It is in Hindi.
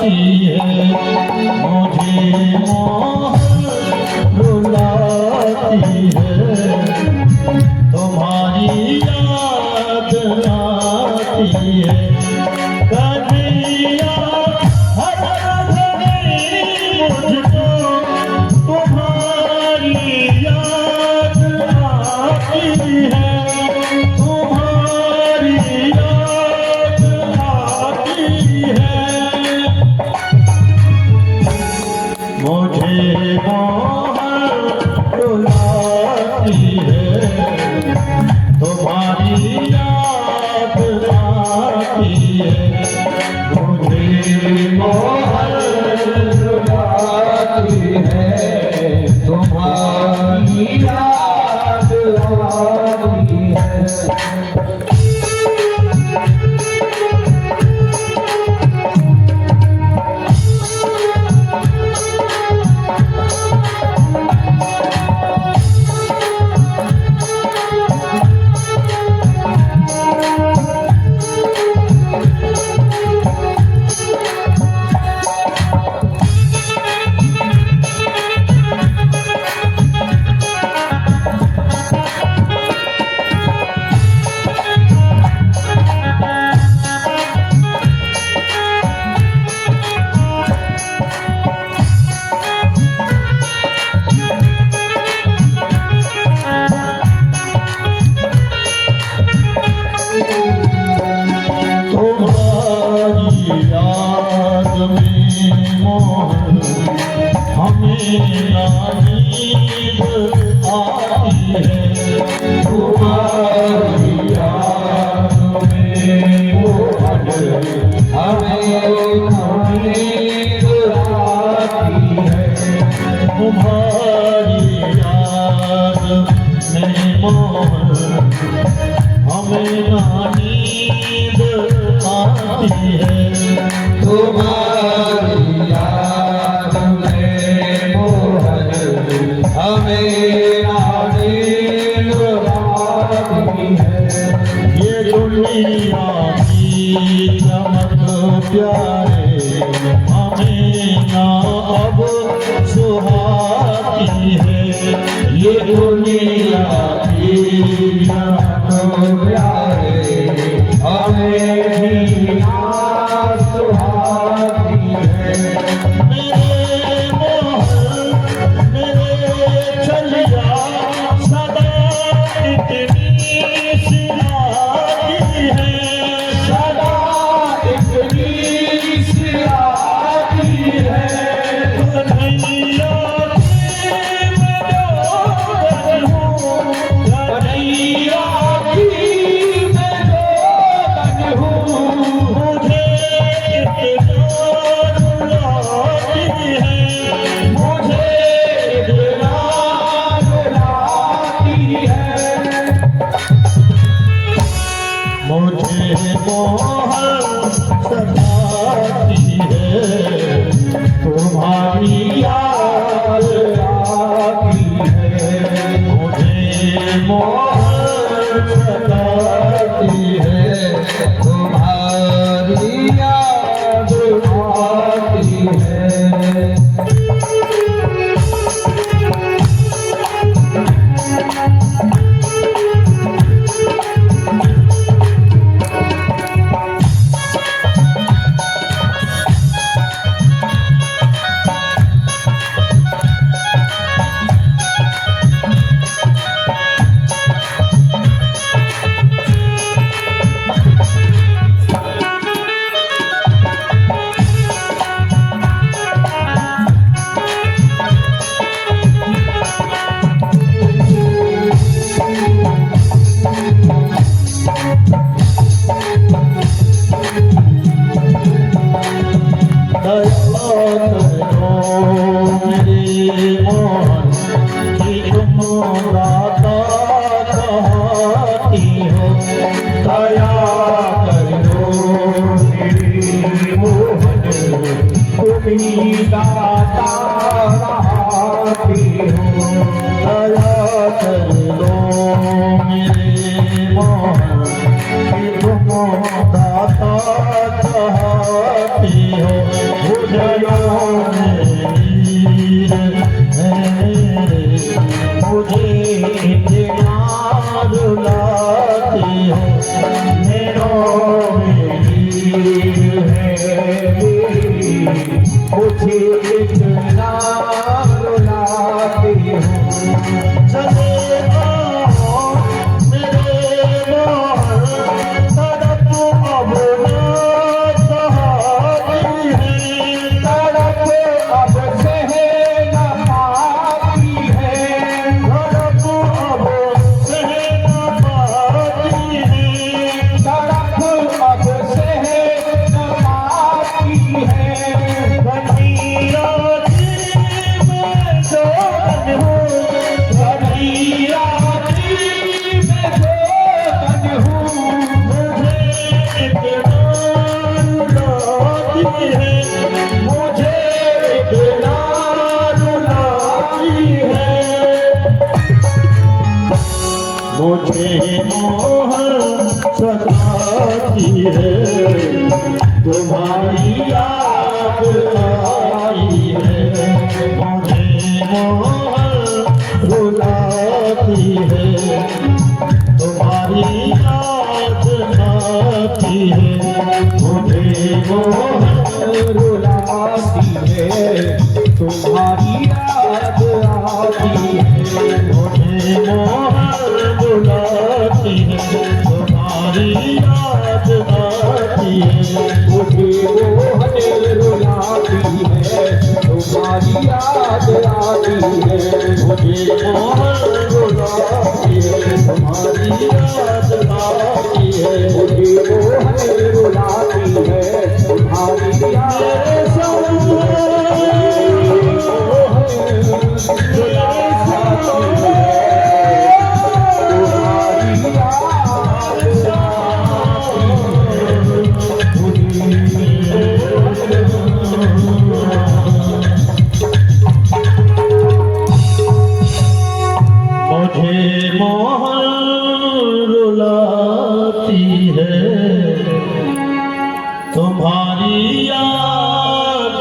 है, मुझे मोहन रुलाती है, तुम्हारी याद आती है। कन्हैया हर घड़ी मुझको तुम्हारी याद आती है, तुम्हारी याद आती है। मुझे मोहन रुलाती है, तुम्हारी याद आती है। मुझे मोहन रुलाती है, तुम्हारी याद आती है। प्यारे हमें ना अब सुहाती है, ये दुनिया की प्यारे हमें भी ना सुहाती है। मेरे मोहन मेरे चलिया सदा इतनी सिराती है, मुझे मोहन सताती है, तुम्हारी याद आती है। मुझे मोहन सताती है, तुम्हारी याद आती है। दाता चाहती हो। उजलों में नीर है, मुझे इतना रुलाती है, नैनों में नीर है, मुझे इतना रुलाती है। चले आओ मेरे मोहन, तड़प अब ना सहाती है, तड़प अब सह न पाती है, तड़प अब सह न पाती है, तड़प अब सह न पाती है। कन्हैया जी मैं जो बन हूँ, कन्हैया जी मैं जो बन हूँ, मुझे इतना रुलाती है, मुझे इतना रुलाती है। मुझे मोहन सताती है, तुम्हारी याद आई है, मुझे मोहन रुलाती है, तुम्हारी याद आती है, मुझे मोहन रुलाती है, तुम्हारी याद आती है, मुझे मोहन रुलाती है, तुम्हारी याद आती है, मुझे मोहन रुलाती है, तुम्हारी याद आती है, मुझे मोहन रुलाती है, तुम्हारी याद आती है, मुझे मोहन रुलाती है, तुम्हारी याद मुझे मोहन रुलाती है, तुम्हारी याद